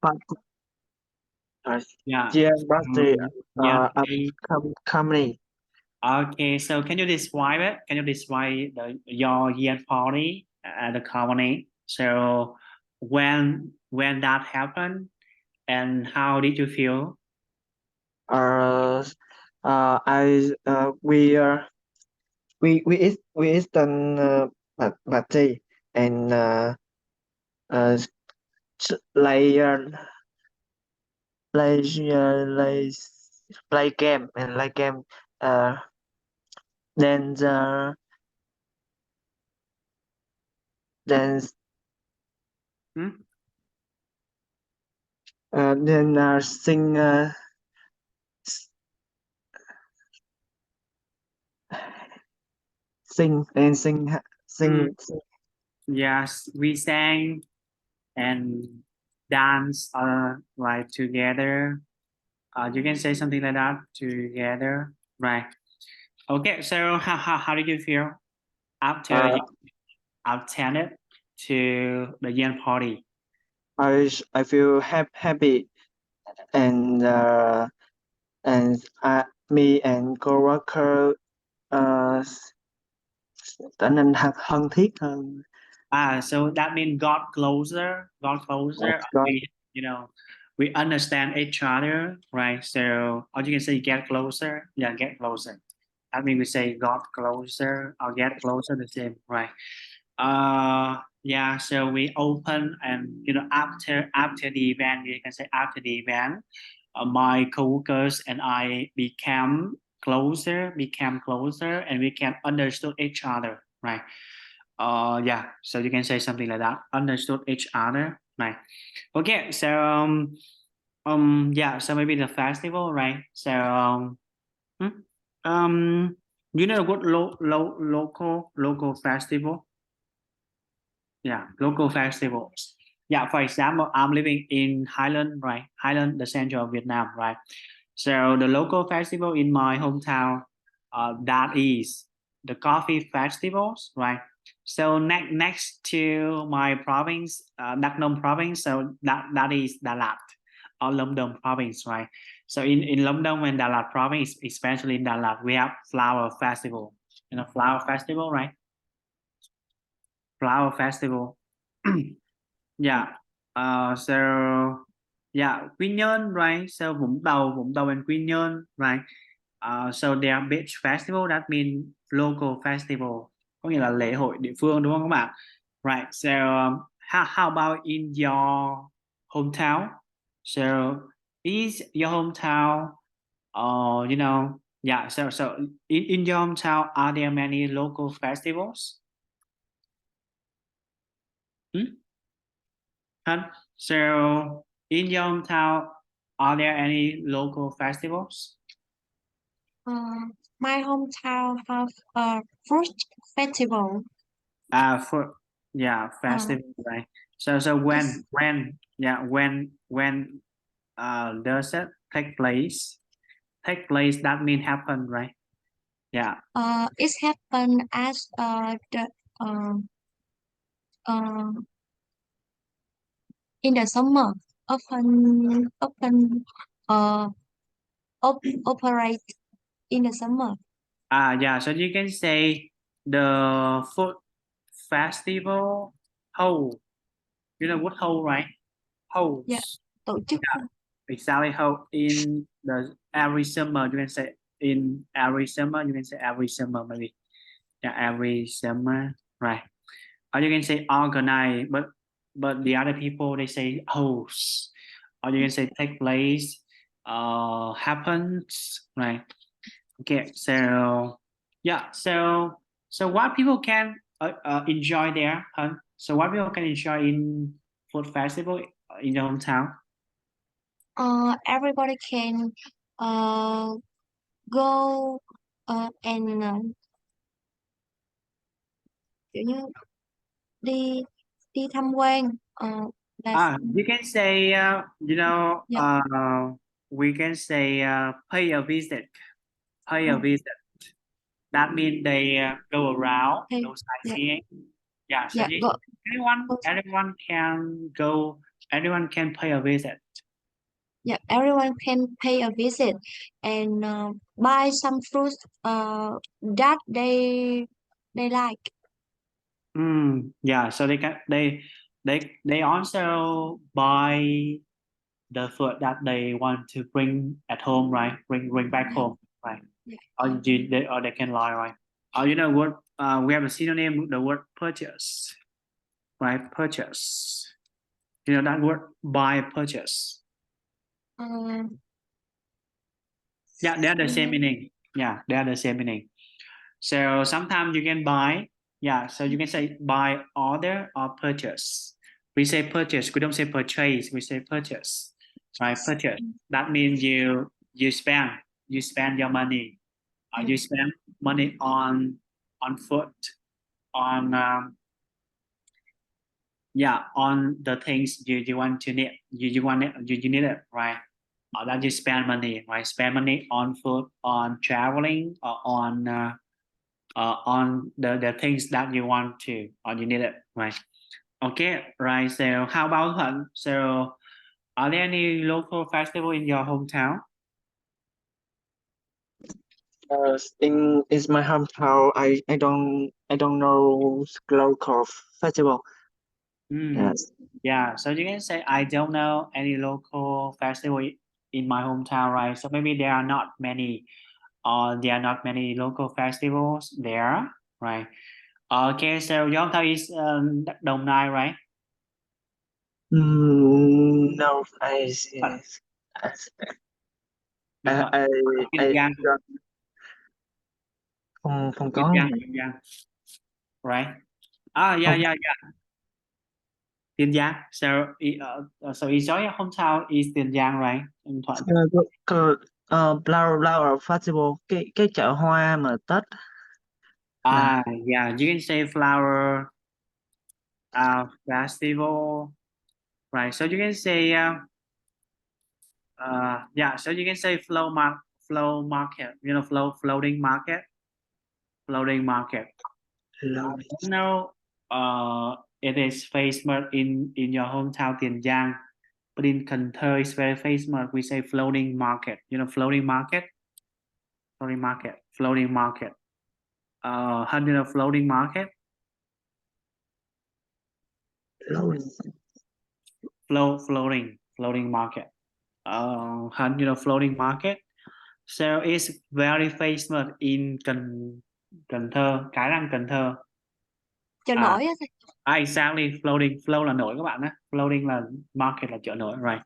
but Yeah. yeah, birthday Yeah. of company. Okay. So can you describe it? Can you describe your year party at the company? So when that happened and how did you feel? Uh, I we eat an birthday and like like like play game and like game. Uh, then then Hmm? then sing sing and Mm, sing. yes, we sang and dance like together. You can say something like that together, right? Okay, so how did you feel after you Uh, attended to the Yen party? I feel happy and me and coworker trở nên thân thiết hơn. So that means got closer. Có You know, we understand each other, right? So, or you can say get closer. Yeah, get closer. That means we say got closer or get closer, the same, right? Yeah. So we open and after the event, you can say after the event, my coworkers and I became closer, and we can understood each other, right? Yeah, so you can say something like that. Understood each other, right? Okay, so yeah, so maybe the festival, right? So hmm, um, you know what local festival? Yeah, local festivals. Yeah, for example, I'm living in Highland, right? Highland, the center of Vietnam, right? So the local festival in my hometown, that is the coffee festivals, right? So next to my province, Đắk Nông province, so that is Đà Lạt or Lâm Đồng province, right? So in Lâm Đồng and Đà Lạt province, especially in Đà Lạt, we have flower festival. You know, flower festival, right? Flower festival. Yeah. So yeah, Quy Nhơn, right? So Vũng Tàu and Quy Nhơn, right? So they are beach festival. That means local festival. Có nghĩa là lễ hội địa phương, đúng không các bạn? Right. So how about in your hometown? So is your hometown, yeah. So in your hometown, are there many local festivals? Hmm? Huh? So in your hometown, are there any local festivals? My hometown have a fruit festival. For yeah, Uh, festival, right? So it's when does it take place? Take place, that mean happen, right? Yeah. it happened as the uh, in the summer. Often uh operate in the summer. Yeah. So you can say the food festival hold. You know what hold, right? Yeah, Holds. tổ chức. Exactly how in the every summer you can say in every summer you can say every summer maybe, yeah, every summer, right? Or you can say organize, but the other people they say host, or you can say take place, happens, right? Okay, so yeah, so what people can enjoy there, huh? So what people can enjoy in food festival in your hometown? Everybody can go and kiểu như đi đi tham quan là You can say, dạ we can say pay a visit. Pay ờ, a visit. That means they go around, thì go dạ sightseeing. Yeah, so dạ go, everyone can go Everyone can pay a visit. Yeah, everyone can pay a visit and buy some fruits that they like. Yeah, so they can they also buy the food that they want to bring at home, right? Bring back Yeah, home, right? yeah. Or they can lie, right? You know what? We have a synonym, the word purchase, right? Purchase. You know that word, buy, purchase. Um, Yeah, they are the same yeah, meaning. Yeah, they are the same meaning. So sometimes you can buy. Yeah, so you can say buy, order, or purchase. We say purchase. We don't say purchase. We say purchase, right? Purchase. That means you spend your money. yeah, You spend money on food, on on the things you want to need. You want it. You need it, right? Or that you spend money, right? Spend money on food, on traveling, or on the things that you want to or you need it, right? Okay, right. So how about Thuận? So are there any local festival in your hometown? In my hometown, I don't know local festival. Hmm. Yes. Yeah, so you can say I don't know any local festival in my hometown, right? So maybe there are not many, or there are not many local festivals there, right? Okay, so your hometown is Đồng Nai, right? No, Thuận, I, Bình Thuận, I, Kiên I Giang, don't, không không Kiên có. Giang, Kiên Giang, right? Yeah, Không. yeah, yeah. Tiền Giang. So is your hometown is Tiền Giang, right? In Thuận. Flower festival, cái chợ hoa mà Tết là Yeah, you can say flower festival, right? So you can say yeah, so you can say flow market, you know, floating market. I lâu. don't know it is famous in your hometown Tiền Giang, but in Cần Thơ it's very famous. We say floating market, you know, floating market, floating market. How do you know floating market? Lâu. Floating market. How do you know floating market? So it's very famous in Cần Thơ, Cái Răng, Cần Thơ. chợ À, nổi á thầy. exactly, flow là nổi các bạn á, floating là market là chợ nổi, right?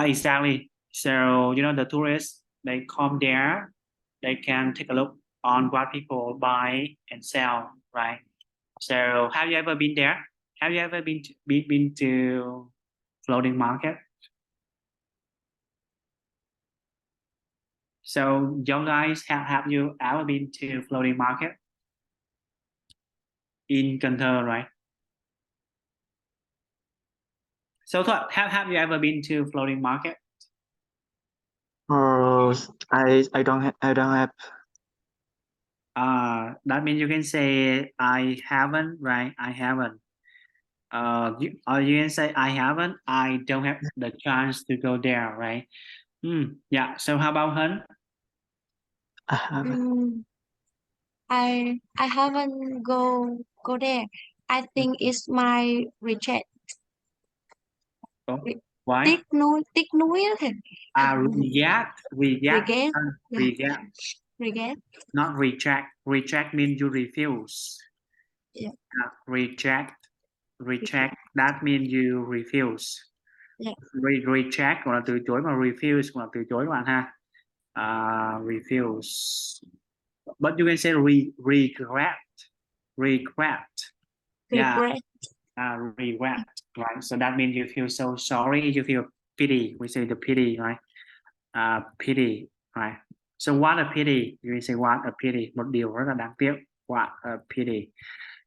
Exactly. So you know the tourists they come there, they can take a look on what people buy and sell, right? So have you ever been there? Have you ever been to floating market? So you guys have you ever been to floating market in Cần Thơ, right? So Thuận, have you ever been to floating market? I don't have. That means you can say I haven't, right? I haven't. Or you can say I haven't. I don't have the chance to go there, right? Yeah. So how about Huấn? I have. Mm, I haven't go there. I think it's my reject. Oh, Re- why? tiếc nuối á thầy. Reject, Regret. Yeah, reject, regret. not reject. Reject means you refuse. Yeah, Reject. That means you refuse. yeah. Reject gọi là từ chối, mà refuse gọi là từ chối các bạn ha. Refuse. But you can say regret. Yeah, Regret. regret, right? So that means you feel so sorry, you feel pity. We say the pity, right? Pity, right? So what a pity. You say what a pity. Một điều rất là đáng tiếc. What a pity.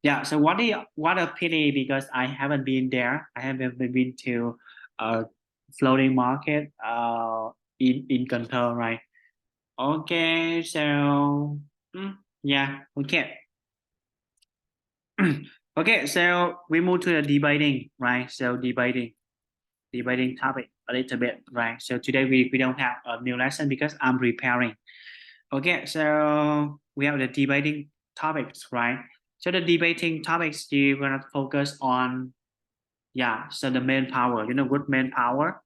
Yeah. So what a pity because I haven't been there. I haven't been to floating market in Cần Thơ, right? Okay. So yeah. Okay. Okay, so we move to the debating, right? So debating. debating topic a little bit, right? So today we don't have a new lesson because I'm preparing. Okay, so we have the debating topics, right? So the debating topics you're gonna focus on, yeah. So the manpower, you know what manpower?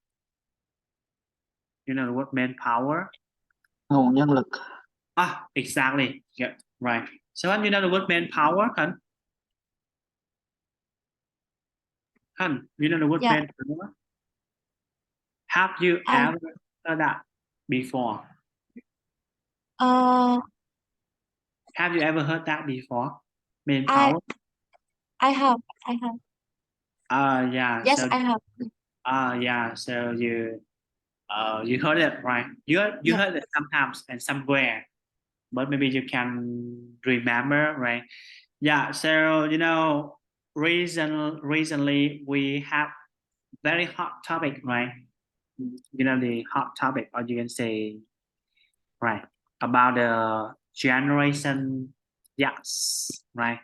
You know what manpower? Nguồn nhân lực. Ah, exactly. Yeah, right. So you know the word manpower, Hun? Hun, you know the word Yeah. manpower? Have you I ever heard that before? uh Have you ever heard that before? I Manpower? I have I have Yeah. yes So I have yeah. So you heard it, right? You yeah heard it sometimes and somewhere, but maybe you can remember, right? Yeah. So you know, recently we have very hot topic, right? You know the hot topic, or you can say, right, about the generation. Yes, right.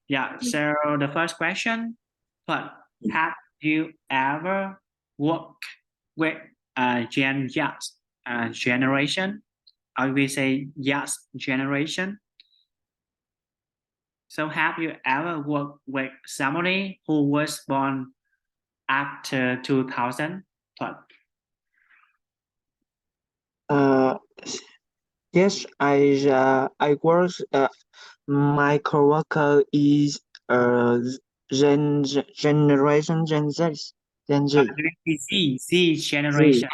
Yeah. So the first question, but have you ever worked with Gen X generation? Or we say yes generation. So have you ever worked with somebody who was born after 2000? Uh, yes, I work. My coworker is generation Gen Z. Z Z. generation.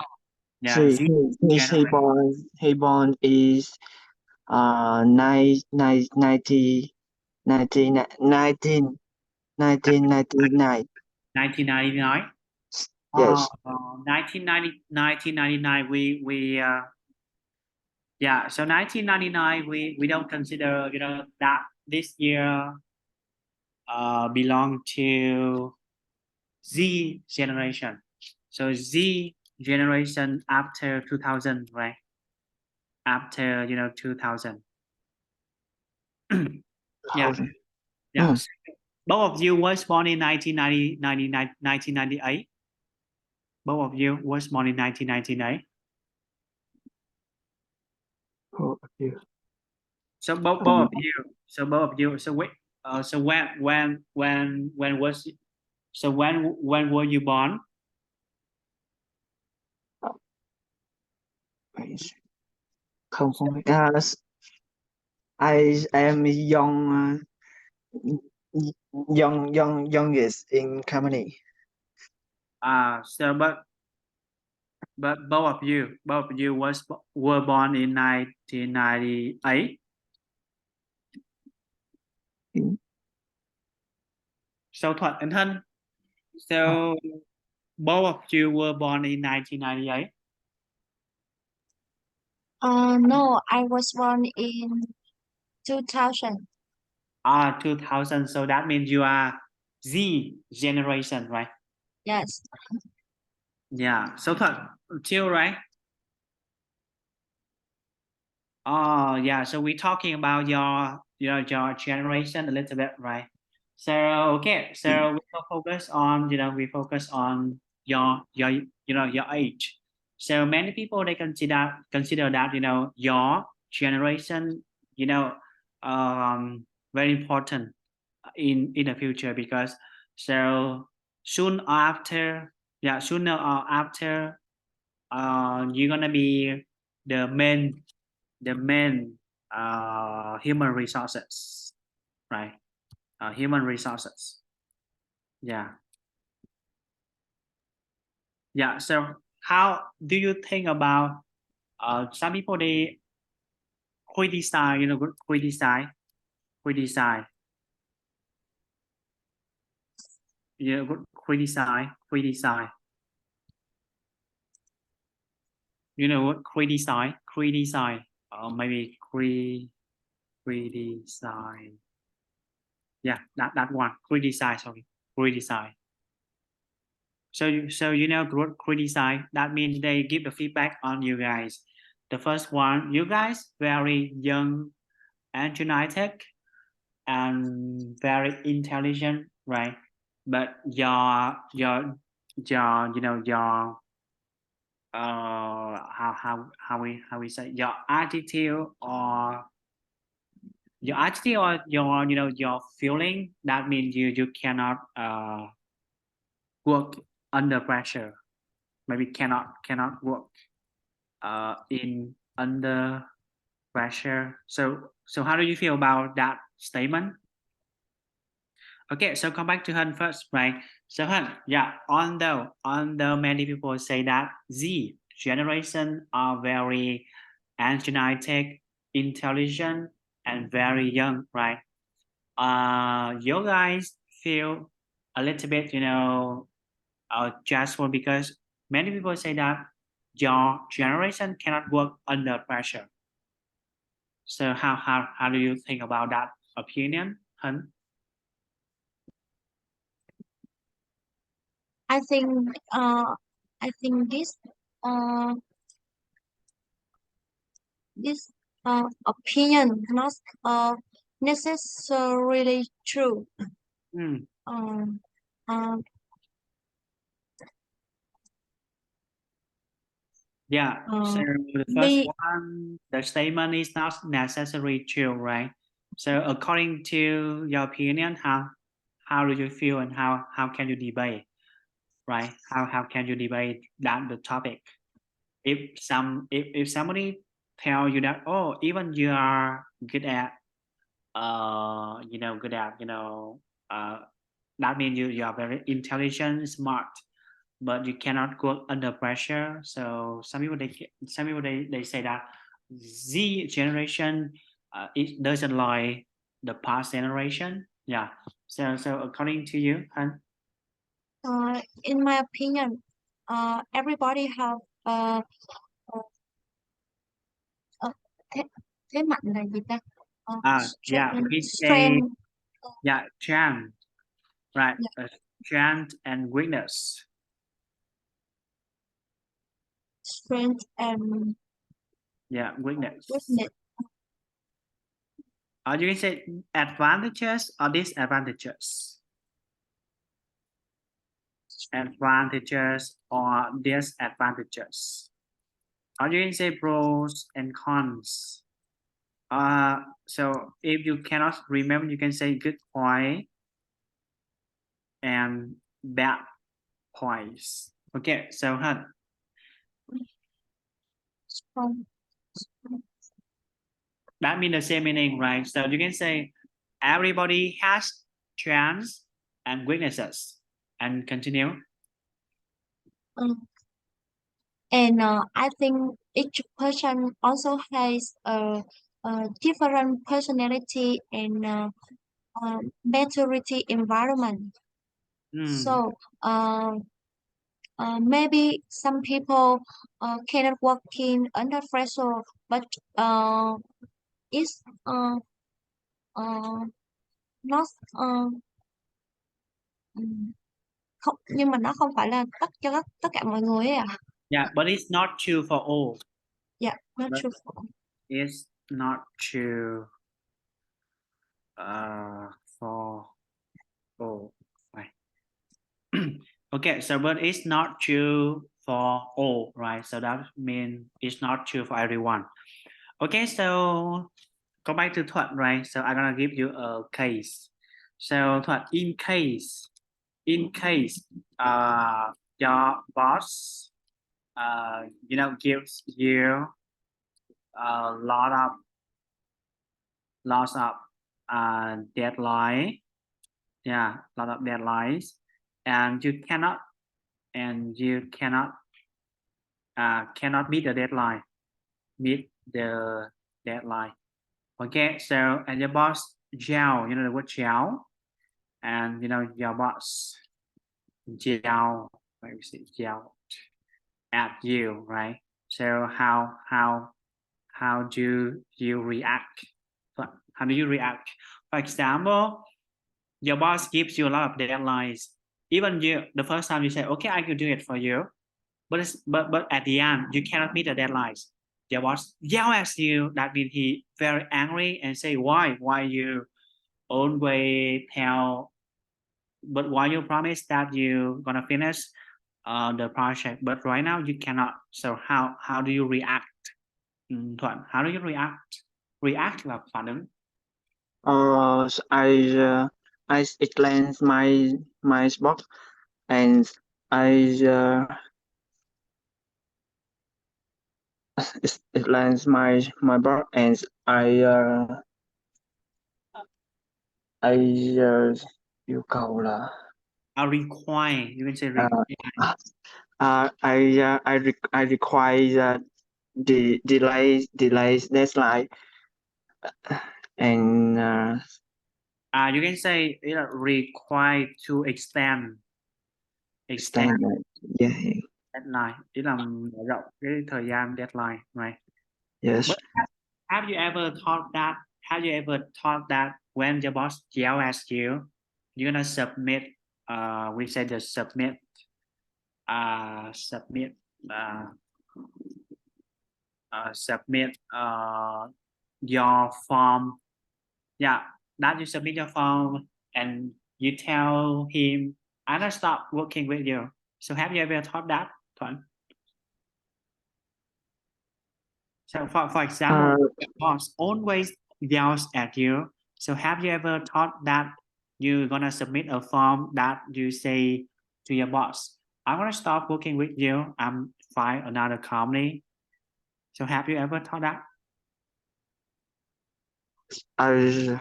Yeah, Z. Z He generation. born is nine nine ninety 1999. 1999. Yes. 1999. We yeah. So 1999. We don't consider that this year belong to Z generation. So Z generation after 2000, right? After 2000. Yeah, 2000. yeah. So both of you was born in 1998. Both of you was born in 1998. Oh, yeah. So both of you. So both of you. So wait. So when was so when were you born? Không không I am youngest in company. So but both of you were born in 1998. Ừ. So Thuận and Hân. So both of you were born in 1998. no I was born in 2000 2000. So that means you are Z generation, right? yes Yeah. So Thuận, chill, right? Oh, yeah. So we're talking about your generation a little bit, right? So okay. So we will focus on we focus on your age. So many people they consider that your generation you know very important in the future because so soon after sooner or after you're gonna be the main human resources, right? Human resources. Yeah. Yeah. So how do you think about some people they criticize, criticize, criticize. You know what? Criticize, maybe criticize. Yeah, that one. Criticize, sorry, criticize. So criticize. That means they give the feedback on you guys. The first one, you guys very young and united and very intelligent, right? But your how we say your attitude or your feeling. That means you cannot work under pressure. Maybe cannot work in under pressure. So how do you feel about that statement? Okay, so come back to Hun first, right? So Hun, yeah, although many people say that Z generation are very energetic, intelligent, and very young, right? You guys feel a little bit, stressful because many people say that your generation cannot work under pressure. So how do you think about that opinion, Hun? I think this uh this opinion not necessarily true. Mm. Um, um, Yeah, so the first we one, the statement is not necessarily true, right? So according to your opinion, how do you feel and how can you debate, right? How can you debate that the topic? If somebody tell you that, oh, even you are good at good at that means you are very intelligent, smart, but you cannot work under pressure. So some people they say that Z generation it doesn't like the past generation. Yeah. So according to you, Han? in my opinion, everybody have uh, uh, thế, thế mạnh là gì ta? Yeah, Strength, we say strength, yeah, strength, right? yeah, Strength and weakness. strength and Yeah, weakness. weakness. Or you can say advantages or disadvantages. Advantages or disadvantages. Or you can say pros and cons. So if you cannot remember, you can say good point and bad points. Okay, so Han, Strong. that means the same meaning, right? So you can say everybody has strengths and weaknesses, and continue. Um, and I think each person also has a different personality and maturity environment. Mm, So maybe some people cannot work in under pressure, but it's uh, not ừm, không, nhưng mà nó không phải là tất cả mọi người ấy à. yeah, but it's not true for all. Yeah, not But true. it's not true for all. Right. Okay, so but it's not true for all, right? So that means it's not true for everyone. Okay, so go back to Thuận, right? So I'm gonna give you a case. So Thuận, in case your boss gives you a lot of deadline, yeah, lot of deadlines, and you cannot meet the deadline. Okay, so and your boss yell, you know the word yell, and your boss yell, let me see, yell at you, right? So how do you react? How do you react? For example, your boss gives you a lot of deadlines. Even you, the first time you say, okay, I can do it for you, but at the end you cannot meet the deadlines. Your boss yell at you. That means he very angry and say, why you always tell, but why you promise that you gonna finish the project, but right now you cannot. So how do you react? Thuận, how do you react? React là phản ứng. So I explain my sport, and I explain my sport, and I yêu cầu là Require, you can say require. I require the delay deadline, and You can say require to extend extend yeah deadline, ý là mở rộng cái thời gian deadline, right? yes. But have you ever thought that? Have you ever thought that when your boss yell at you, you're gonna submit? We say the submit. Submit. Submit. Your form. Yeah, that you submit your form and you tell him, "I'm gonna stop working with you." So have you ever thought that, Thuận? So for example, your boss always yells at you. So have you ever thought that you're gonna submit a form that you say to your boss, "I'm gonna stop working with you. I'm find another company." So have you ever thought that? I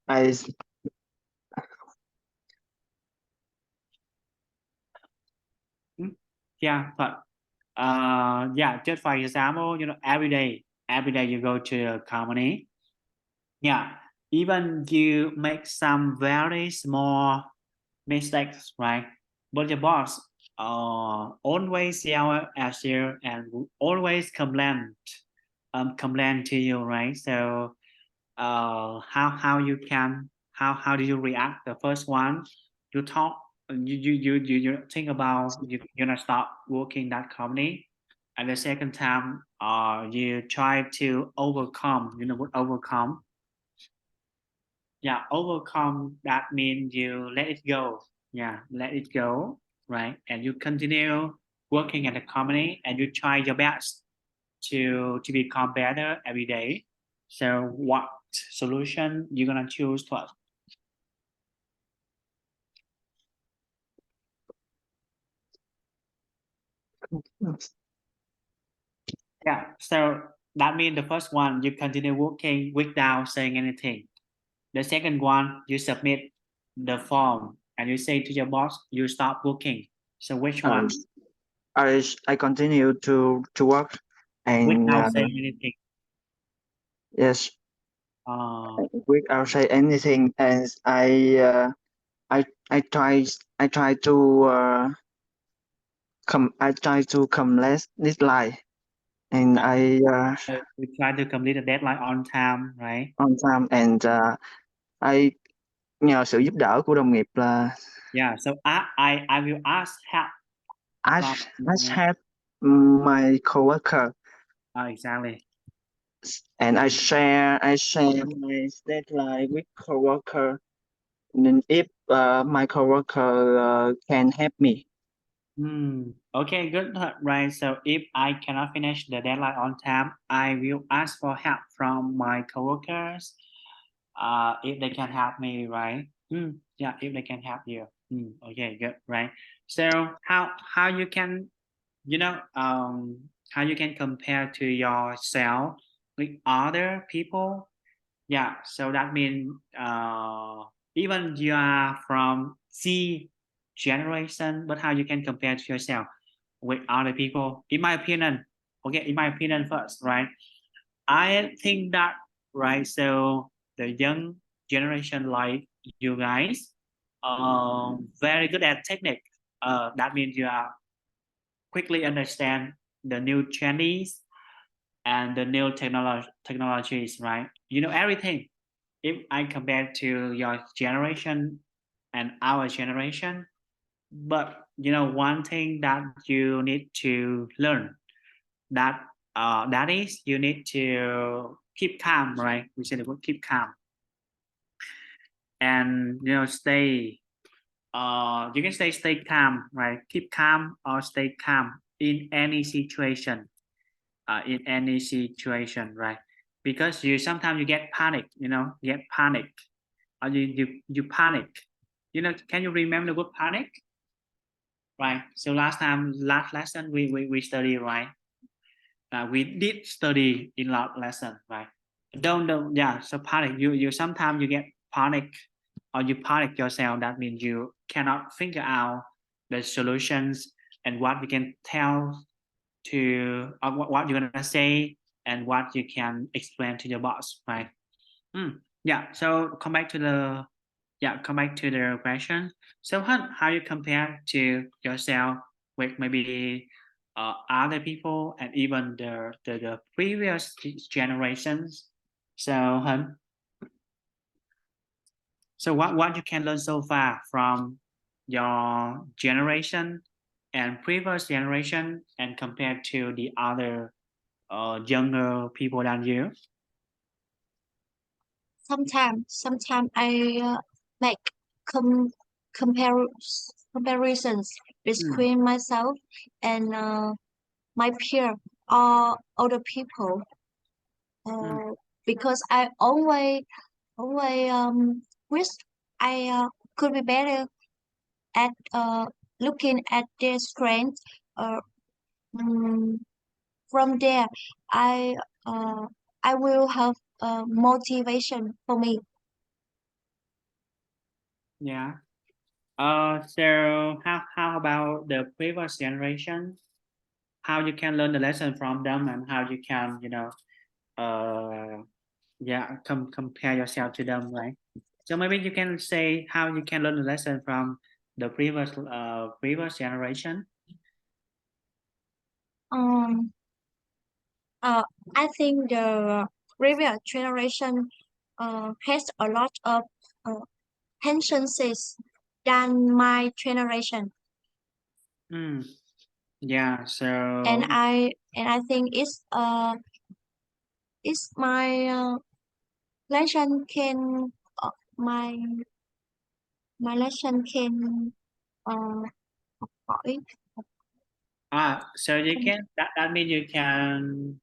I Yeah, but yeah, just for example, every day you go to a company. Yeah, even you make some very small mistakes, right? But your boss always yell at you and always complain to you, right? So how you can how do you react? The first one, you talk, you think about you're gonna stop working that company, and the second time, you try to overcome. You know what overcome? Yeah, overcome, that means you let it go. Yeah, let it go, right? And you continue working at the company and you try your best to become better every day. So what solution you're gonna choose first? Yeah, so that means the first one, you continue working without saying anything. The second one, you submit the form and you say to your boss you stop working. So which uh, one? I continue to work, and Without saying anything. yes, uh, without say anything, and I try to come less this line, and I so we try to complete the deadline on time, right? on time, and I nhờ sự giúp đỡ của đồng nghiệp là Yeah, so I will ask help from I help my coworker, exactly. and I share my deadline with coworker. And if my coworker can help me, Okay, good, right? So if I cannot finish the deadline on time, I will ask for help from my coworkers. If they can help me, right? Yeah, if they can help you. Okay, good, right? So how you can, how you can compare to yourself with other people? Yeah, so that means even you are from Z generation, but how you can compare to yourself with other people? In my opinion, okay, in my opinion first, right? I think that, right, so the young generation like you guys very good at technique. That means you are quickly understand the new trendies and the new technologies, right? You know everything. If I compare to your generation and our generation, but one thing that you need to learn, that that is you need to keep calm, right? We say the word keep calm. and stay. You can say stay calm, right? Keep calm or stay calm in any situation. In any situation, right? Because you sometimes you get panic, get panic, or you panic. Can you remember the word panic? Right. So last lesson we study, right? We did study in last lesson, right? Don't yeah. So panic. You sometimes you get panic, or you panic yourself. That means you cannot figure out the solutions and what you can tell to, or what you're gonna say, and what you can explain to your boss, right? Yeah. So come back to the question. So how you compare to yourself with maybe other people and even the previous generations. So so what you can learn so far from your generation and previous generation, and compared to the other younger people than you? Sometimes I make com comparisons Mm, between myself and my peer or other people. mm. Because I always wish I could be better at looking at their strengths. Uh, mm, from there, I uh, I will have motivation for me. Yeah. So how about the previous generation? How you can learn the lesson from them, and how you can, yeah, compare yourself to them, right? So maybe you can say how you can learn the lesson from the previous generation. Um, uh, I think the previous generation has a lot of uh, tendencies than my generation, Mm, yeah. and So I think it's my lesson can my lesson can uh, hỏi so you can, that means you can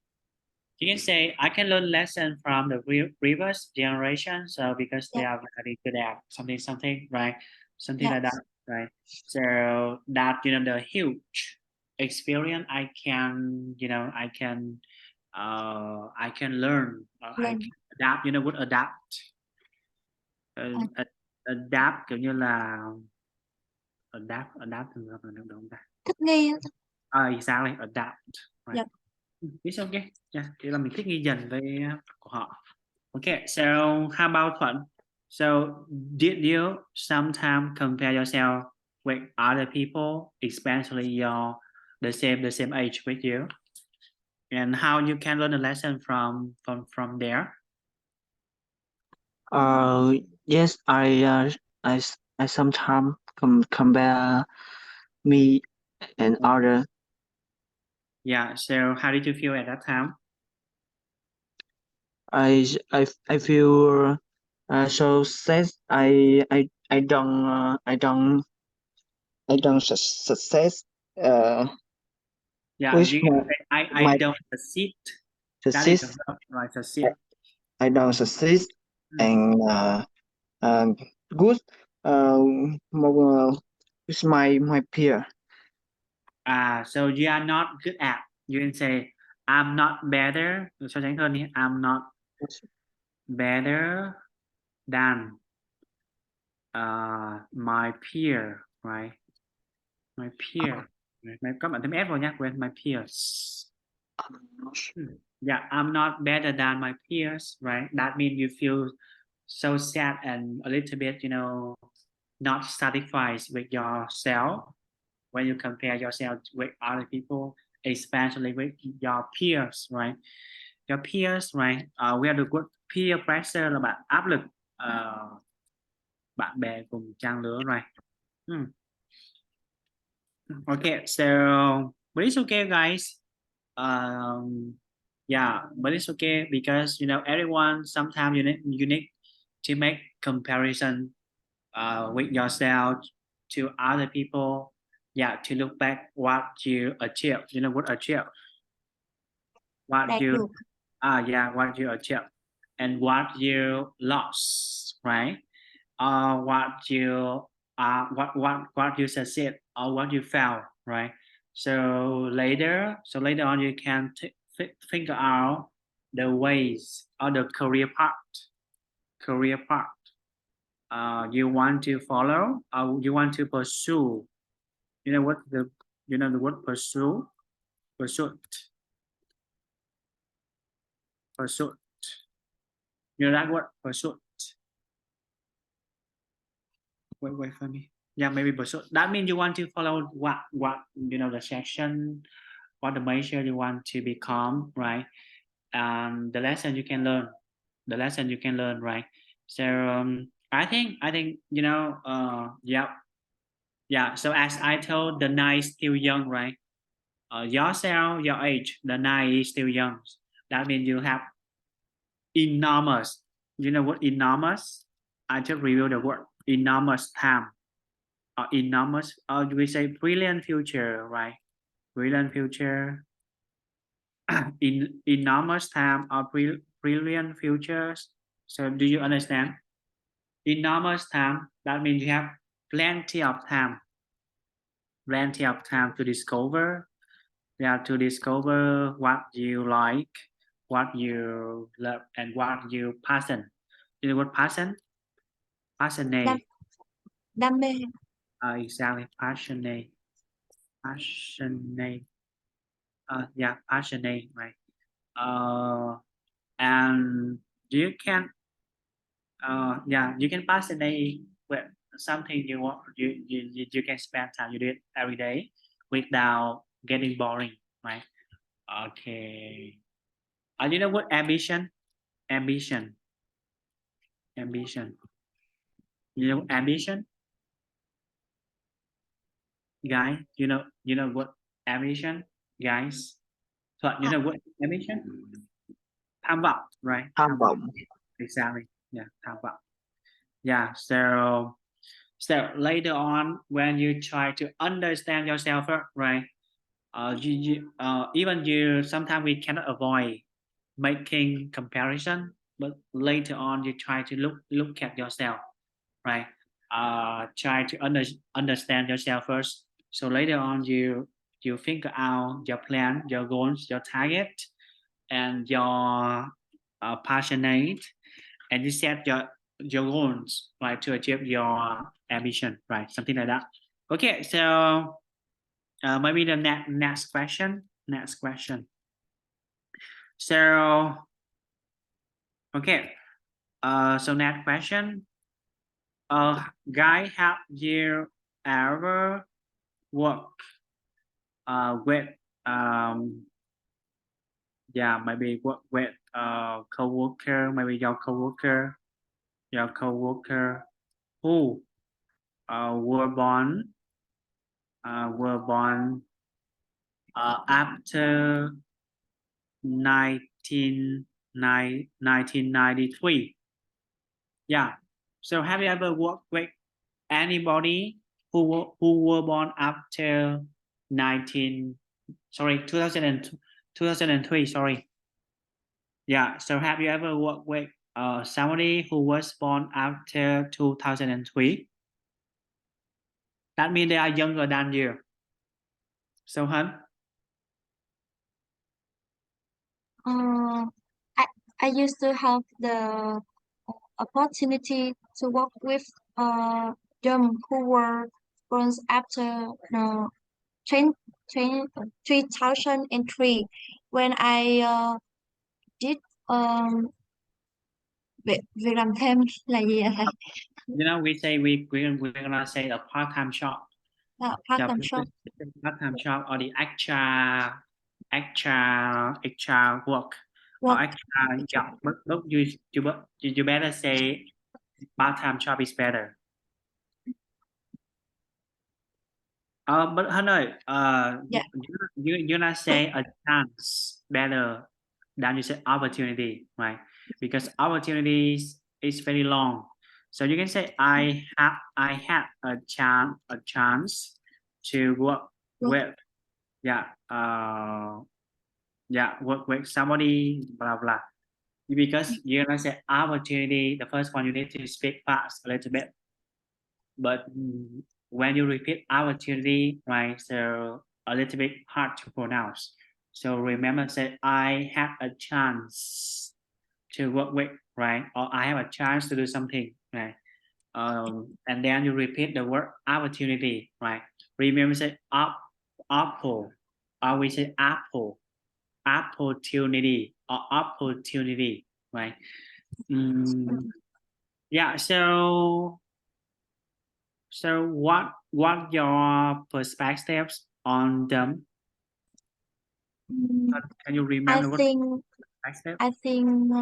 say I can learn lesson from the previous generation. So because they yeah, are very good at something, right? Something like that, yes, right? So that the huge experience I can, I can learn, I learn can adapt. Would adapt. uh, Adapt kiểu như là adapt từ là được không ta? thích nghi. Exactly, adapt, right? Yeah. It's okay. Yeah, thì là mình thích nghi dần với của họ. Okay, so how about Thuận? So did you sometimes compare yourself with other people, especially the same age with you, and how you can learn a lesson from there? Uh, yes, I sometimes compare me and other. Yeah. So how did you feel at that time? I feel so sad. I don't success. Uh, Yeah, which you can say I my don't succeed. That is the success. verb, right? Succeed. I don't succeed Mm. and um good. More with my peer. So you are not good at. You can say I'm not better. So tránh hơn đi. I'm not better than my peer, right? My peer. Right. Các bạn thêm S vào nhé, quên, my peers. Yeah, I'm not better than my peers, right? That means you feel so sad and a little bit, not satisfied with yourself when you compare yourself with other people, especially with your peers, right? Your peers, right? We have the good peer pressure là bạn áp lực bạn bè cùng trang lứa, right? Okay, so but it's okay, guys. Yeah, but it's okay because everyone sometimes unique. to make comparison with yourself to other people. Yeah, to look back what you achieved. You know what achieve? What đạt you được, yeah, what you achieved and what you lost, right? What you what you succeed or what you fail, right? So later on you can figure out the ways or the career path you want to follow or you want to pursue. You know what the word pursuit pursuit you know that word pursuit. Wait for me. Yeah, maybe pursuit. That means you want to follow what the section, what the major you want to become, right? And the lesson you can learn, right? So I think yeah. So as I told, the night is still young, right? Yourself, your age, the night is still young. That means you have enormous. You know what enormous? I just review the word enormous time. Enormous. We say brilliant future, right? Brilliant future. In enormous time or brilliant futures. So do you understand? Enormous time. That means you have plenty of time. Plenty of time to discover. Yeah, to discover what you like, what you love, and what you passion. You know what passion? đam Passionate. đam mê, Exactly. Passionate. Passionate. Yeah, passionate, right? And you can yeah, you can passionate with something you want. You can spend time. You do it every day without getting boring, right? Okay. You know what ambition? Ambition. Ambition. You know ambition, guys. You know what ambition, guys. So you à, know what ambition? Tham vọng, right? Tham Tham vọng. vọng. Exactly. Yeah, tham vọng. Yeah. So later on, when you try to understand yourself, right? Even you sometimes we cannot avoid making comparison, but later on you try to look at yourself, right? Try to understand yourself first. So later on you figure out your plan, your goals, your target, and your passionate, and you set your goals, right, to achieve your ambition, right? Something like that. Okay, so maybe the next question. Next question. So okay. So next question. Guy, have you ever worked with yeah, maybe work with coworker, maybe your coworker who were born after 1993. Yeah. So have you ever worked with anybody who were born after 2003, sorry. Yeah. So have you ever worked with somebody who was born after 2003? That means they are younger than you. So Hun? uh, I I used to have the opportunity to work with them who were born after 20, 2003 when I did việc việc làm thêm là gì ạ thầy? You know, we're gonna say a part-time job. Part Yeah, time shop. part-time job or the extra work or Work. extra job. But you better say part-time job is better. But Hân ơi, Dạ. you not say a chance better than you say opportunity, right? Because opportunities it's very long. So you can say I had a chance to work with work with somebody blah blah. Because you're gonna say opportunity, the first one you need to speak fast a little bit. But when you repeat opportunity, right, so a little bit hard to pronounce. So remember, say I had a chance to work with, right, or I have a chance to do something, right. And then you repeat the word opportunity, right. Remember, say apple, or we say apple, opportunity or opportunity, right. Yeah. So what your perspectives on them? Can you I remember what think perspective? I think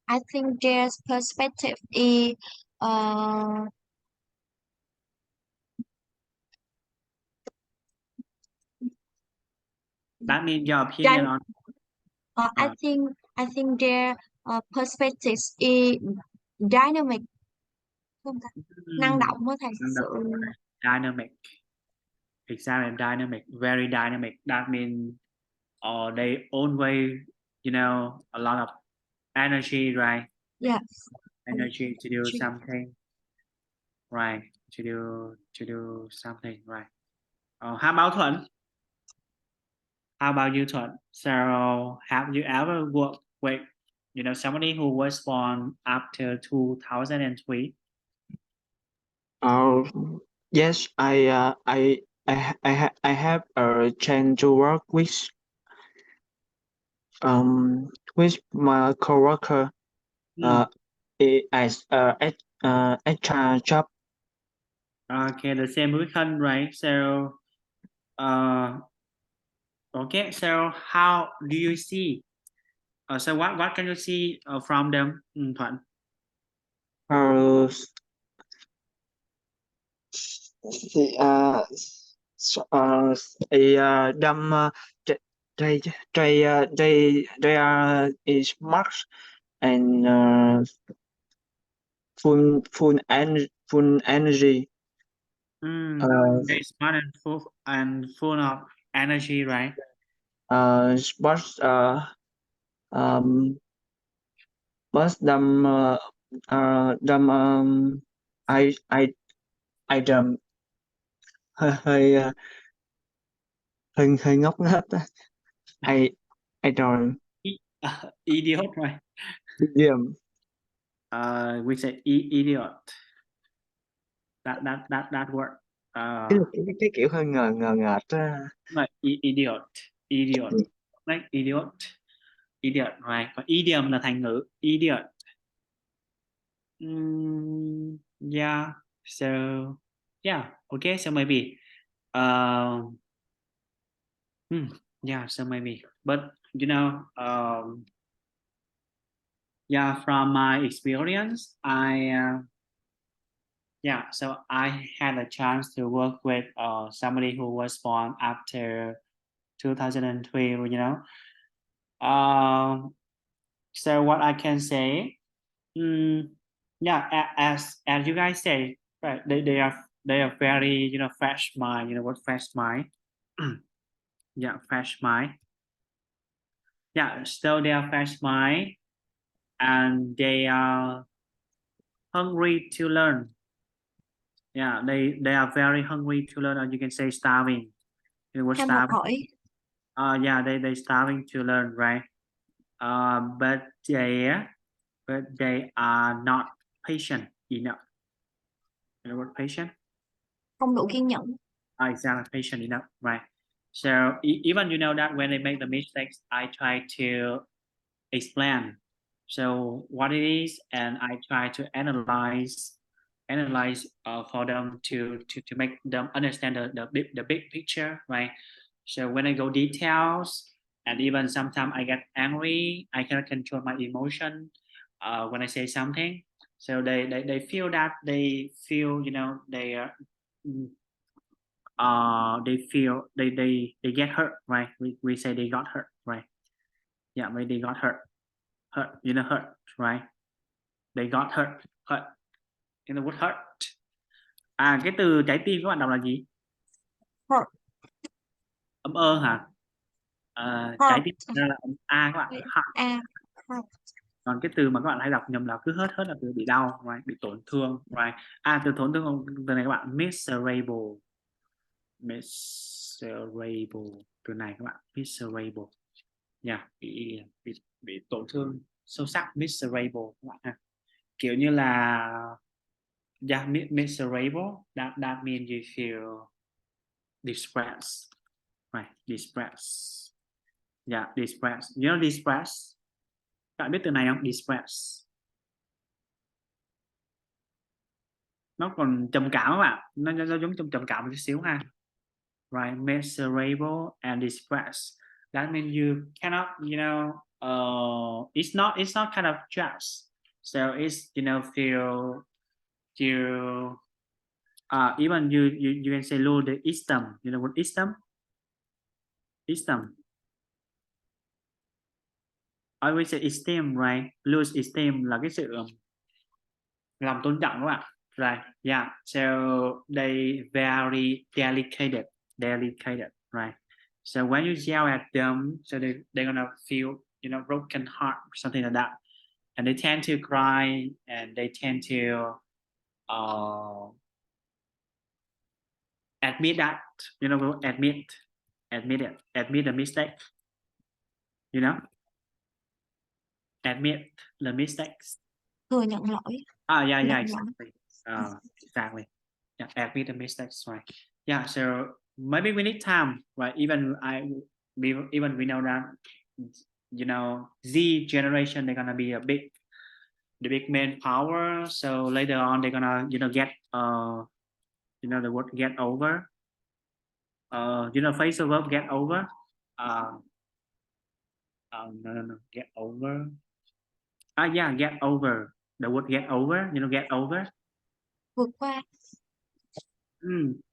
I think their perspective is uh That means your opinion dy- on. I Uh, think their perspective is dynamic, không ta? Năng động á thầy năng sự động, dynamic, exactly, dynamic, very dynamic. That means they always, a lot of energy, right? yeah. Energy to do something, right? To do something, right? How about Thuận? How about you, Thuận? So, have you ever worked with, somebody who was born after 2003? Uh, yes, I have a chance to work with my coworker Hmm. as HR job. Okay, the same weekend, right? So, uh, okay. So, how do you see? So, what can you see from them, Thuận? Uh, the them they are is smart and full energy. Very smart and full of energy, right? But um but them I I đầm hơi hơi hơi hơi ngốc nghếch á. I don't Idiot, right? idiom. We say idiot. That word. Cái kiểu hơi ngờ ngờ ngợt á. Like idiot, like idiot, right? Còn idiom là thành ngữ, idiot. Yeah. So yeah. Okay. So maybe. Uh, yeah. So maybe, but yeah. From my experience, yeah. So I had a chance to work with somebody who was born after 2003. So what I can say, yeah, as you guys say, right? They are very fresh mind. You know what fresh mind? Yeah, fresh mind. Yeah, so they are fresh mind, and they are hungry to learn. Yeah, they are very hungry to learn, or you can say starving. You know what Ham học starving? hỏi. Yeah, they starving to learn, right? But they are not patient enough. You know what patient? Không đủ kiên nhẫn. Exactly, patient enough, right? So even that when they make the mistakes, I try to explain. So what it is, and I try to analyze for them to make them understand the big picture, right? So when I go details, and even sometimes I get angry, I cannot control my emotion when I say something. So they feel that they feel they feel they get hurt, right? We say they got hurt, right? Yeah, maybe they got hurt. hurt, you know hurt, right? They got hurt, hurt. You know what hurt? Cái từ trái tim các bạn đọc là gì? Hurt. Âm ơ hả? Trái tim Hurt. ra là âm a các bạn. Heart. Hurt. Còn cái từ mà các bạn hay đọc nhầm là cứ hurt là từ bị đau, right? Bị tổn thương, right? Từ tổn thương, từ này các bạn miserable, miserable, từ này các bạn miserable, bị tổn thương sâu sắc, miserable các bạn ha. Kiểu như là miserable, that means you feel distressed, right? Distressed, distressed. You know distressed, các bạn biết từ này không? Distressed nó còn trầm cảm các bạn, nó giống trong trầm cảm một chút xíu ha, right? Miserable and distressed, that means you cannot, it's not kind of just, so it's, feel even you can say lose the esteem. You know what esteem? I will say esteem, right? Lose esteem là cái sự lòng tôn trọng các bạn. Right, yeah. So they very delicate, right? So when you yell at them, so they're gonna feel, broken heart, something like that, and they tend to cry, and they tend to admit that, admit the mistake, admit the mistakes. Thừa nhận lỗi. Yeah, Nhận exactly. Exactly. Yeah, admit the mistakes, right? Yeah, so maybe we need time, right? Even we know that, Z generation, they're gonna be the big manpower. So later on, they're gonna, get, the word get over. Phrasal verb get over. No, get over. Yeah, get over. The word get over, get over. Vượt qua.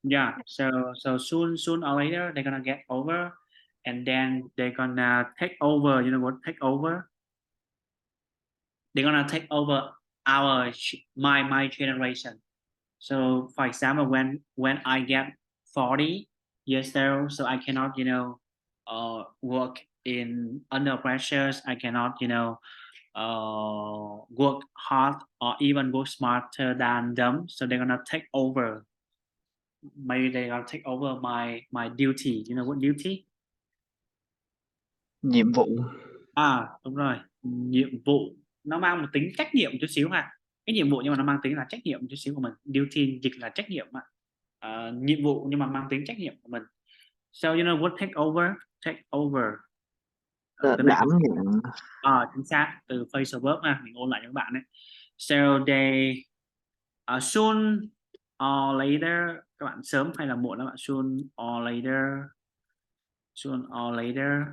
Yeah, so soon or later they're gonna get over, and then they're gonna take over. You know what take over? They're gonna take over my generation. So for example, when I get 40 years old, so I cannot, work in under pressures. I cannot, work hard or even work smarter than them. So they're gonna take over. Maybe they are take over my duty. You know what duty? Nhiệm vụ. Đúng rồi, nhiệm vụ. Nó mang một tính trách nhiệm một chút xíu ha. Cái nhiệm vụ nhưng mà nó mang tính là trách nhiệm một chút xíu của mình. Duty dịch là trách nhiệm nhiệm vụ nhưng mà mang tính trách nhiệm của mình. So you know what take over. Đảm nhận. Chính xác, từ phrasal verb ha, mình ôn lại cho các bạn đấy. So they soon or later, các bạn sớm hay là muộn các bạn, soon or later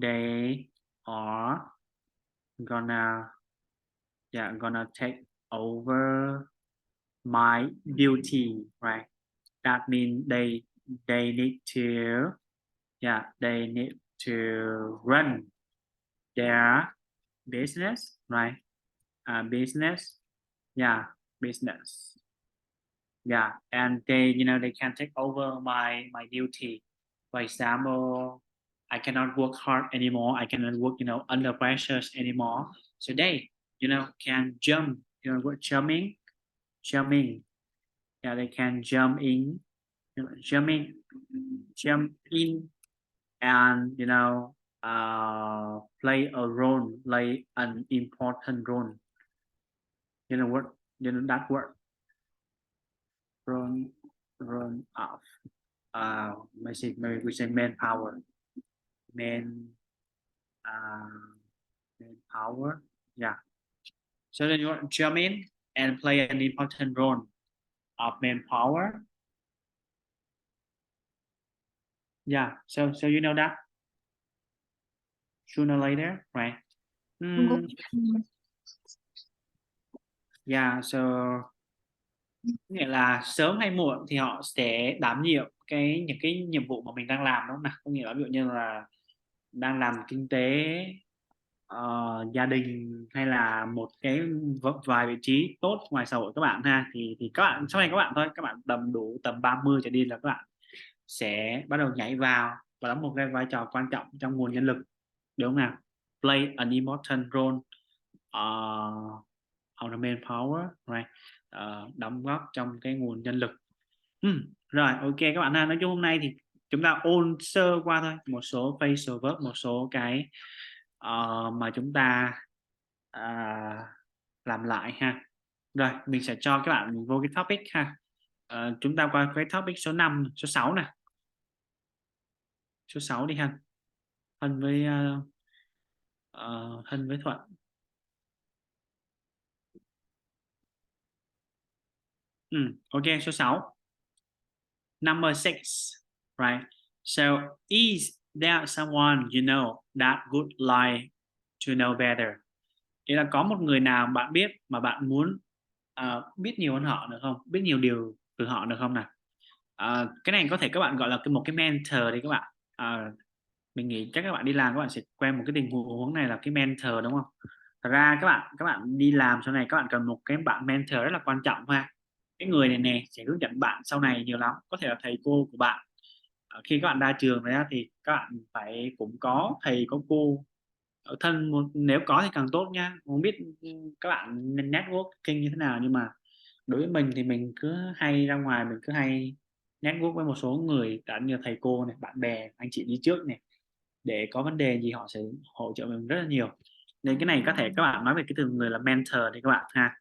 they are gonna take over my duty, right? That means they need to run their business, right? Business, and they can take over my duty. For example, I cannot work hard anymore. I cannot work, under pressures anymore. So they, can jump, what jumping. Yeah, they can jump in, jump in, and play an important role. You know what? You know that word. Run off. Maybe we say manpower. Manpower. Yeah. So then you jump in and play an important role of manpower. Yeah. So you know that sooner or later, right? Yeah. So nghĩa là sớm hay muộn thì họ sẽ đảm nhiệm những cái nhiệm vụ mà mình đang làm, đúng không nào? Có nghĩa là ví dụ như là đang làm kinh tế, gia đình hay là một cái vài vị trí tốt ngoài xã hội các bạn ha, thì các bạn sau này các bạn thôi, các bạn tầm đủ tầm 30 trở đi là các bạn sẽ bắt đầu nhảy vào và đóng một cái vai trò quan trọng trong nguồn nhân lực, đúng không nào? Play an important role on the manpower, right? Đóng góp trong cái nguồn nhân lực. Rồi, ok các bạn ha. Nói chung hôm nay thì chúng ta ôn sơ qua thôi một số phrasal verb, một số cái mà chúng ta làm lại ha. Rồi mình sẽ cho các bạn vô cái topic ha. Chúng ta qua cái topic số 5, số 6 nè. Số 6 đi ha. Hân với Hân với Thuận. Ok, số 6. Number 6, right? So is there someone you know that would like to know better? Nghĩa là có một người nào bạn biết mà bạn muốn biết nhiều hơn họ được không? Biết nhiều điều từ họ được không nào? Cái này có thể các bạn gọi là một cái mentor đi các bạn. Mình nghĩ chắc các bạn đi làm các bạn sẽ quen một cái tình huống này là cái mentor, đúng không? Thật ra các bạn đi làm sau này các bạn cần một cái bạn mentor rất là quan trọng ha. Cái người này nè sẽ hướng dẫn bạn sau này nhiều lắm, có thể là thầy cô của bạn. Khi các bạn ra trường rồi thì các bạn phải cũng có thầy có cô ở thân, nếu có thì càng tốt nha. Không biết các bạn networking như thế nào, nhưng mà đối với mình thì mình cứ hay ra ngoài, mình cứ hay network với một số người đã như thầy cô này, bạn bè, anh chị đi trước này, để có vấn đề gì họ sẽ hỗ trợ mình rất là nhiều. Nên cái này có thể các bạn nói về cái từ người là mentor thì các bạn ha.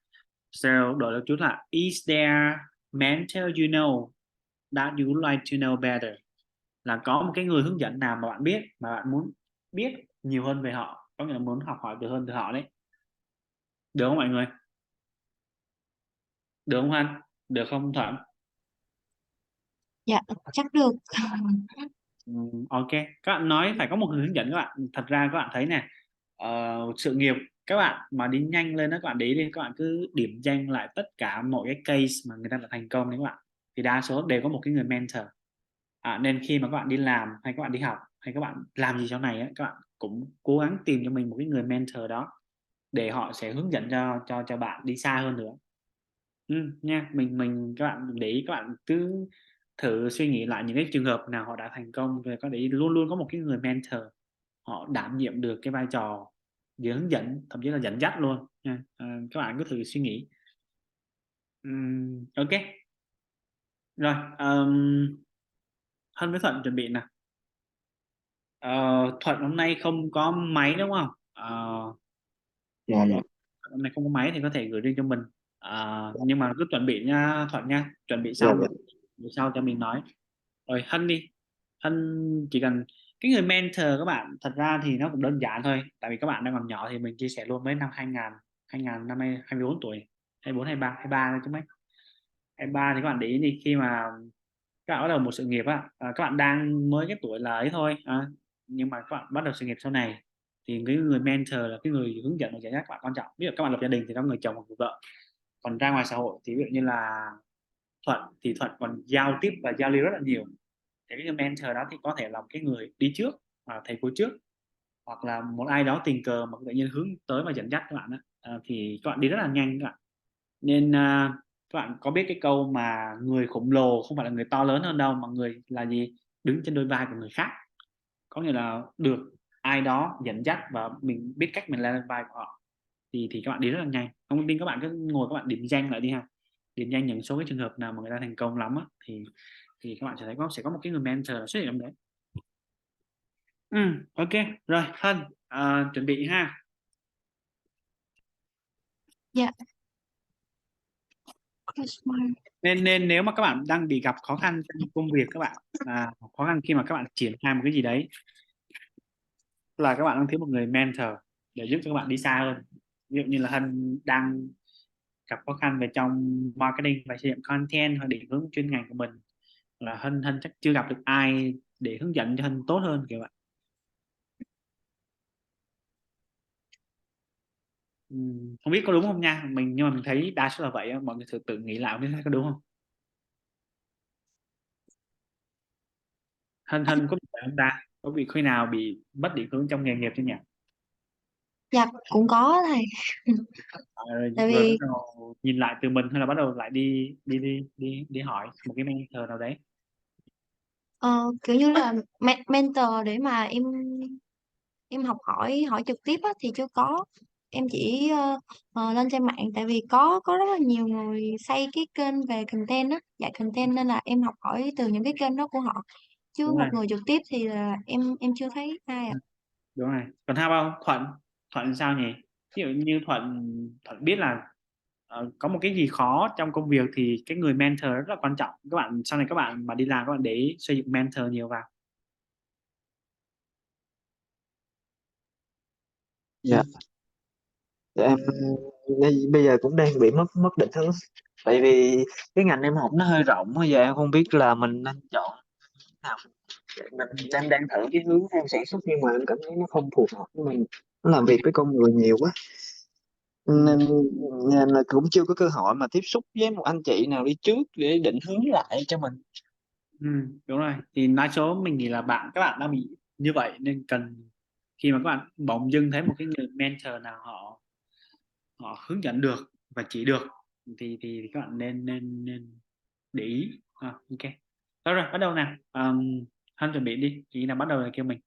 So đổi được chút là is there mentor you know that you would like to know better, là có một cái người hướng dẫn nào mà bạn biết mà bạn muốn biết nhiều hơn về họ, có nghĩa là muốn học hỏi từ họ đấy. Được không mọi người? Được không anh? Được không Thuận? Dạ, chắc được. Ok, các bạn nói phải có một người hướng dẫn các bạn. Thật ra các bạn thấy nè, sự nghiệp các bạn mà đi nhanh lên đó, các bạn để ý đi, các bạn cứ điểm danh lại tất cả mọi cái case mà người ta đã thành công đấy các bạn, thì đa số đều có một cái người mentor. Nên khi mà các bạn đi làm hay các bạn đi học hay các bạn làm gì sau này ấy, các bạn cũng cố gắng tìm cho mình một cái người mentor đó, để họ sẽ hướng dẫn cho bạn đi xa hơn nữa. Nha, mình các bạn để ý, các bạn cứ thử suy nghĩ lại những cái trường hợp nào họ đã thành công rồi, có để ý luôn luôn có một cái người mentor, họ đảm nhiệm được cái vai trò vừa hướng dẫn, thậm chí là dẫn dắt luôn nha. Các bạn cứ thử suy nghĩ. Ok rồi, Hân với Thuận chuẩn bị nè. Thuận hôm nay không có máy đúng không? Dạ dạ. Hôm nay không có máy thì có thể gửi riêng cho mình. Nhưng mà cứ chuẩn bị nha Thuận nha, chuẩn bị Dạ xong dạ. rồi sau cho mình nói. Rồi Hân đi. Hân chỉ cần cái người mentor các bạn, thật ra thì nó cũng đơn giản thôi, tại vì các bạn đang còn nhỏ thì mình chia sẻ luôn với năm 2000 năm 24 tuổi, 24 23 23 thôi chứ mấy. 23 thì các bạn để ý đi, khi mà các bạn bắt đầu một sự nghiệp á, các bạn đang mới cái tuổi là ấy thôi, nhưng mà các bạn bắt đầu sự nghiệp sau này thì cái người mentor là cái người hướng dẫn và dẫn dắt các bạn quan trọng. Ví dụ các bạn lập gia đình thì có người chồng hoặc người vợ, còn ra ngoài xã hội thì ví dụ như là Thuận thì Thuận còn giao tiếp và giao lưu rất là nhiều, thì cái mentor đó thì có thể là cái người đi trước, thầy cô trước, hoặc là một ai đó tình cờ mà tự nhiên hướng tới và dẫn dắt các bạn đó, thì các bạn đi rất là nhanh các bạn. Nên các bạn có biết cái câu mà người khổng lồ không phải là người to lớn hơn đâu, mà người là gì, đứng trên đôi vai của người khác, có nghĩa là được ai đó dẫn dắt và mình biết cách mình lên vai của họ, thì các bạn đi rất là nhanh. Không tin các bạn cứ ngồi các bạn điểm danh lại đi ha, điểm danh những số cái trường hợp nào mà người ta thành công lắm á, thì các bạn sẽ thấy sẽ có một cái người mentor xuất hiện trong đấy. Ok rồi Hân, chuẩn bị ha. Dạ. Nên nếu mà các bạn đang bị gặp khó khăn trong công việc các bạn, khó khăn khi mà các bạn triển khai một cái gì đấy, là các bạn đang thiếu một người mentor để giúp cho các bạn đi xa hơn. Ví dụ như là Hân đang gặp khó khăn về trong marketing và xây dựng content hoặc định hướng chuyên ngành của mình, là Hân chắc chưa gặp được ai để hướng dẫn cho Hân tốt hơn kiểu vậy. Không biết có đúng không nha, nhưng mà mình thấy đa số là vậy. Mọi người thử tự nghĩ lại mới thấy có đúng không. Hân có bị vậy không ta, có bị khi nào bị mất định hướng trong nghề nghiệp chưa nhỉ? Dạ cũng có thầy. Rồi, Tại rồi bắt vì đầu nhìn lại từ mình hay là bắt đầu lại đi hỏi một cái mentor nào đấy. kiểu như là mentor để mà em học hỏi trực tiếp á, thì chưa có. Em chỉ lên trên mạng, tại vì có rất là nhiều người xây cái kênh về content á, dạy content, nên là em học hỏi từ những cái kênh đó của họ, chứ Đúng một rồi. người trực tiếp thì là em chưa thấy ai ạ. Đúng rồi. Còn how about Thuận? Thuận sao nhỉ? Ví dụ như Thuận Thuận biết là có một cái gì khó trong công việc thì cái người mentor rất là quan trọng. Các bạn sau này các bạn mà đi làm các bạn để ý xây dựng mentor nhiều vào. Dạ. Dạ, em bây giờ cũng đang bị mất mất định hướng, tại vì cái ngành em học nó hơi rộng, bây giờ em không biết là mình nên chọn nào. Mình đang thử cái hướng theo sản xuất, nhưng mà em cảm thấy nó không phù hợp với mình, nó làm việc với con người nhiều quá, Ừ. nên, nên là cũng chưa có cơ hội mà tiếp xúc với một anh chị nào đi trước để định hướng lại cho mình. Ừ, đúng rồi. Thì nói số mình nghĩ là các bạn đang bị như vậy nên cần khi mà các bạn bỗng dưng thấy một cái người mentor nào họ họ hướng dẫn được và chỉ được thì các bạn nên nên nên để ý. Ok. Đó rồi, bắt đầu nào. Hân chuẩn bị đi, chị nào bắt đầu là kêu mình.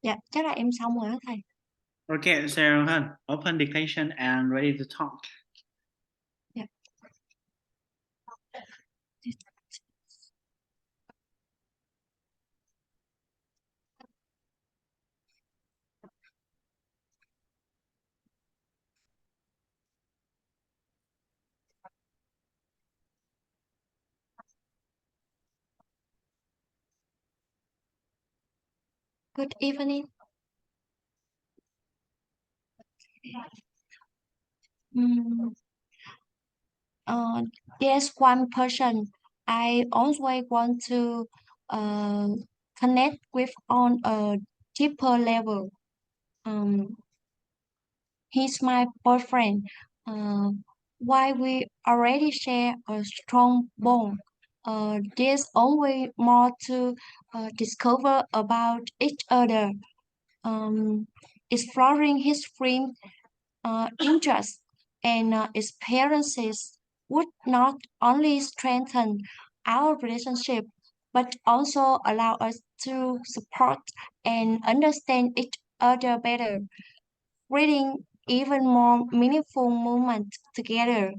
Dạ, chắc là em xong rồi đó thầy. Okay, so Hun, open dictation and ready to talk. Dạ. Good evening. Mm, there's one person I always want to uh, connect with on a deeper level. He's my boyfriend. Uh, while we already share a strong bond, there's always more to discover about each other. Exploring his friend interests and experiences would not only strengthen our relationship but also allow us to support and understand each other better, creating even more meaningful moments together.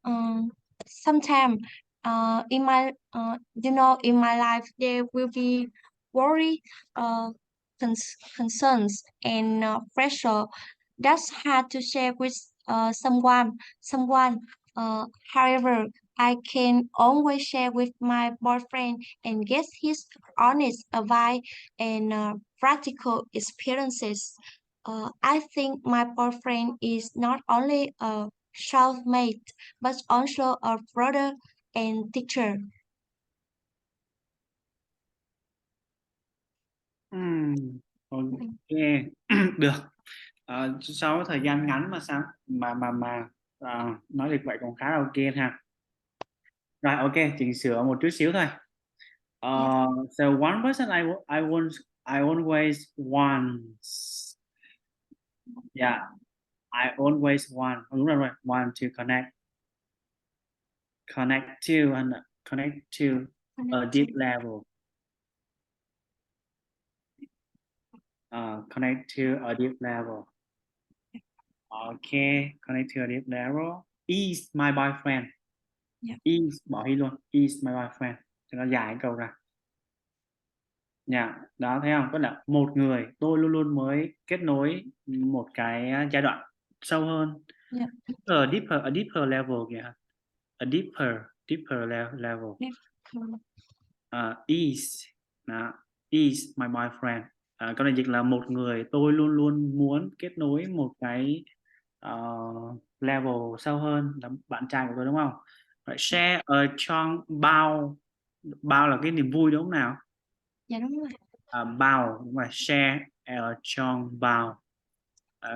Um, Sometime in my life there will be worry, uh, concerns, and pressure that's hard to share with someone. Uh, However, I can always share with my boyfriend and get his honest advice and practical experiences. I think my boyfriend is not only a soulmate but also a brother and teacher. Ok. Được. Sau thời gian ngắn mà sao mà nói được vậy cũng khá là ok ha. Rồi, ok, chỉnh sửa một chút xíu thôi. Yes. So one person I always wants, yeah, I always want, đúng rồi, want to connect to a deep level. Connect to a deep level. Okay, connect to a deep level. Is my boyfriend. Yeah. Is bỏ đi luôn. Is my boyfriend. Cho nó dài cái câu ra. Dạ, đó thấy không? Có là một người tôi luôn luôn mới kết nối một cái giai đoạn sâu hơn. Yeah. A deeper level kìa. A deeper level. Is đó, is my boyfriend. Câu này dịch là một người tôi luôn luôn muốn kết nối một cái level sâu hơn, là bạn trai của tôi đúng không? Right. Share a strong bao là cái niềm vui đúng không nào? Dạ đúng rồi. Bao đúng rồi, share a strong bao.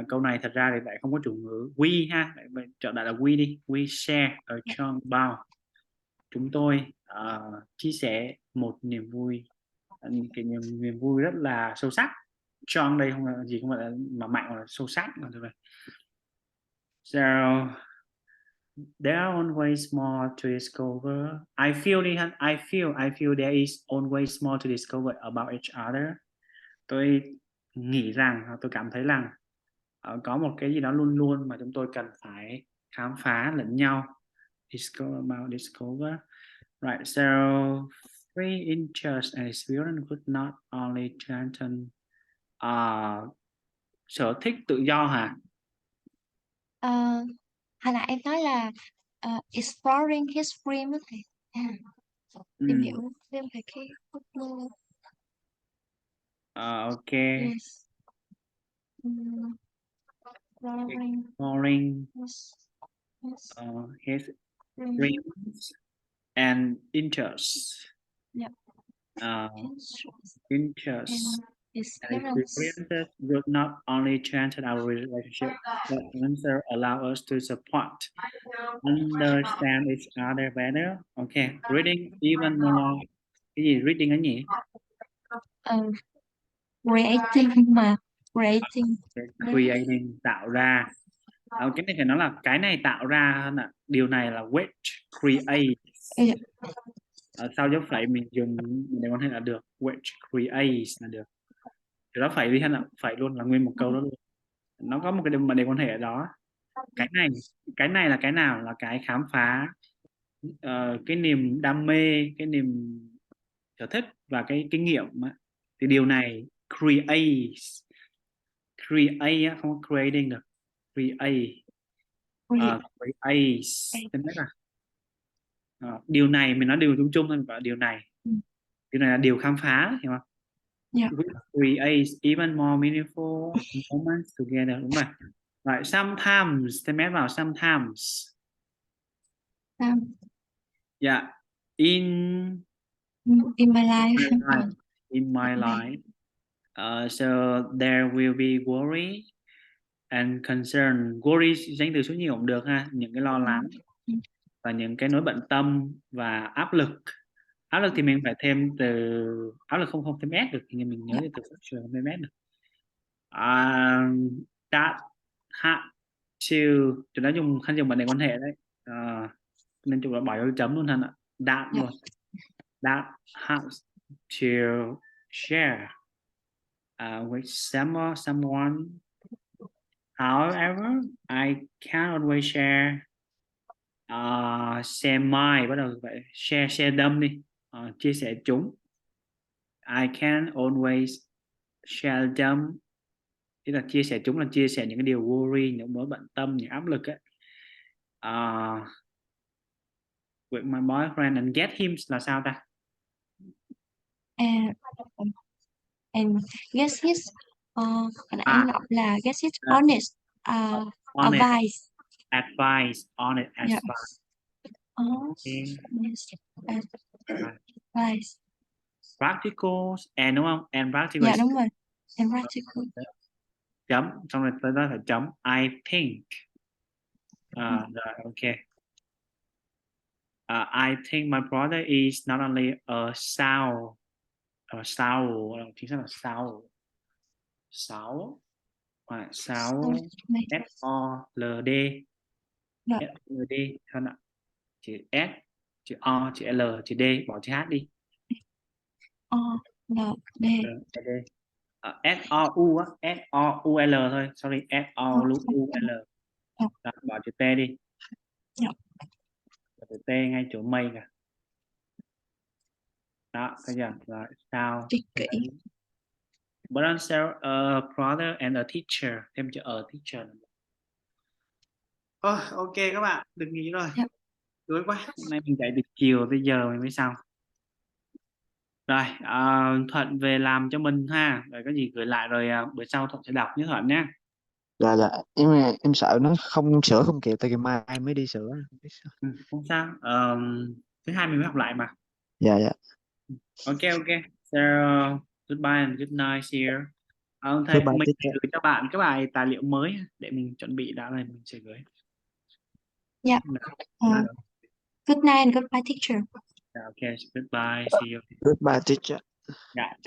Câu này thật ra thì lại không có chủ ngữ we ha, trở lại là we đi, we share a strong bao. Chúng tôi chia sẻ một niềm vui, cái niềm vui rất là sâu sắc. Strong đây không là gì, không phải là mà mạnh, mà là sâu sắc mà thôi. So there are always more to discover. I feel there is always more to discover about each other. Tôi nghĩ rằng, tôi cảm thấy rằng có một cái gì đó luôn luôn mà chúng tôi cần phải khám phá lẫn nhau. Discover. Right, so free interest and experience could not only strengthen sở thích tự do hả? Hồi nãy em nói là exploring his dream đó thầy. Tìm hiểu thêm về cái ước mơ. Ok. Yes. Exploring his dreams and interests. Yep. Interests and experiences would not only strengthen our relationship, but also allow us to support, understand each other better. Okay, reading even more. Cái gì reading cái gì? Creating, tạo ra. Cái này phải nói là cái này tạo ra hơn ạ. Điều này là which create. sau dấu phẩy mình dùng mệnh đề quan hệ là được, which creates là được. Từ đó phẩy đi hết ạ, phẩy luôn là nguyên một câu đó luôn. Nó có một cái mệnh đề quan hệ ở đó. Cái này là cái nào? Là cái khám phá, cái niềm đam mê, cái niềm sở thích và cái kinh nghiệm á. Thì điều này creates, create không có creating được, create, creates tên biết là điều này, mình nói điều chung chung thôi, và điều này là điều khám phá, hiểu không? Yeah. Which creates even more meaningful moments together, đúng rồi. Right, sometimes, tên mét vào sometimes. Yeah, in my life. in my life, so there will be worry and concern. Worry danh từ số nhiều cũng được ha, những cái lo lắng và những cái nỗi bận tâm và áp lực. Áp lực thì mình phải thêm từ, áp lực không thêm s được, thì mình nhớ từ pressure không thêm s được. That had to, chúng ta dùng khăn dùng mệnh đề quan hệ đấy, nên chúng ta bỏ dấu chấm luôn thân ạ. That luôn. That has to share with someone. However, I can't always share my, bắt đầu vậy, share them đi, chia sẻ chúng. I can't always share them, tức là chia sẻ chúng là chia sẻ những cái điều worry, những mối bận tâm, những áp lực ấy. With my boyfriend and get him là sao ta? And guess his anh đọc là guess his honest advice. Honest advice. Honest advice. Practical and, đúng không? And practical. Dạ đúng rồi. And practical. Chấm, xong rồi tới đó phải chấm. I think. Rồi, ok. I think my brother is not only a sound, chính xác là sound, sound, S-O-L-D, S-O-L-D, thôi ạ. Chữ S, chữ O, chữ L, chữ D, bỏ chữ H đi. O-L-D. S-O-U á, S-O-U-L thôi, sorry, S-O-U-L. Bỏ chữ T đi. Bỏ chữ T ngay chỗ mây kìa. Đó, thấy chưa? Rồi, sao? But answer a brother and a teacher. Thêm chữ a teacher. Ok các bạn, đừng nghỉ rồi. Đuối quá, hôm nay mình dậy từ chiều tới giờ mình mới xong. Rồi, Thuận về làm cho mình ha. Rồi có gì gửi lại, rồi bữa sau Thuận sẽ đọc nhé Thuận nhé. Dạ em sợ nó không sửa không kịp, tại ngày mai mới đi sửa. Không sao, thứ hai mình mới học lại mà. Dạ. Ok. So, goodbye and good night, see you. Thầy Goodbye mình teacher. gửi cho bạn các bài tài liệu mới để mình chuẩn bị đã, rồi mình sẽ gửi. Yeah. Good night and goodbye teacher. Okay, goodbye, see you. Goodbye teacher. Yeah.